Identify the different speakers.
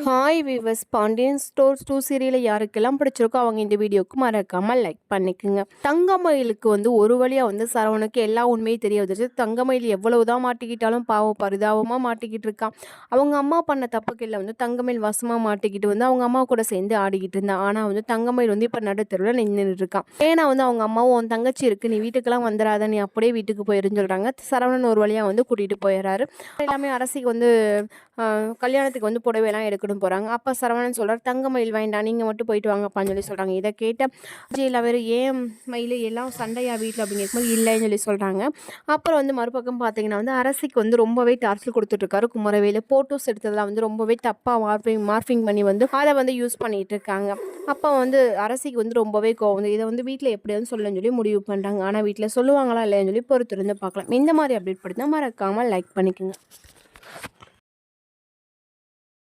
Speaker 1: Hi விவஸ், Pandian stores 2 சீரியலை யாருக்கெல்லாம் பிடிச்சிருக்கோ அவங்க இந்த வீடியோக்கு மறக்காமல் லைக் பண்ணிக்கோங்க. தங்கமயிலுக்கு ஒரு வழியாக சரவணுக்கு எல்லா உண்மையும் தெரிய வந்துச்சு. தங்கமயில் எவ்வளவுதான் மாட்டிக்கிட்டாலும் பாவம் பரிதாபமாக மாட்டிக்கிட்டு இருக்கான். அவங்க அம்மா பண்ண தப்புக்கெல்லாம் தங்கமயில் வசமாக மாட்டிக்கிட்டு அவங்க அம்மா கூட சேர்ந்து ஆடிக்கிட்டு இருந்தான். ஆனால் தங்கமயில் இப்போ நடுத்தருவில் நின்றுட்டு இருக்கான். ஏன்னா அவங்க அம்மாவும் உன் தங்கச்சி இருக்கு, நீ வீட்டுக்கெல்லாம் வந்துடாத, நீ அப்படியே வீட்டுக்கு போயிருன்னு சொல்கிறாங்க. சரவணன் ஒரு வழியாக கூட்டிகிட்டு போயிடுறாரு. எல்லாமே அரசிக்கு கல்யாணத்துக்கு புடவையெல்லாம் எடுக்கணும் போகிறாங்க. அப்போ சரவணன் சொல்கிறார், தங்கமயில் வேண்டாம், நீங்கள் மட்டும் போயிட்டு வாங்கப்பான்னு சொல்லி சொல்கிறாங்க. இதை கேட்ட விஜயில் அவர் ஏன் மயில் எல்லாம் சண்டையா வீட்டில் அப்படின்னு கேட்கும்போது இல்லைன்னு சொல்லி சொல்கிறாங்க. அப்புறம் மறுபக்கம் பார்த்தீங்கன்னா அரசிக்கு ரொம்பவே டார்ச்சர் கொடுத்துட்ருக்காரு குமரவேலு. ஃபோட்டோஸ் எடுத்ததெல்லாம் ரொம்பவே தப்பாக மார்பிங் பண்ணி அதை யூஸ் பண்ணிகிட்டு இருக்காங்க. அப்போ அரசிக்கு ரொம்பவே கோவம். இதை வீட்டில் எப்படியாவது சொல்லணும்னு சொல்லி முடிவு பண்ணுறாங்க. ஆனால் வீட்டில் சொல்லுவாங்களா இல்லைன்னு சொல்லி பொறுத்திருந்து பார்க்கலாம். இந்த மாதிரி அப்டேட் படுத்தினா மறக்காமல் லைக் பண்ணிக்கோங்க.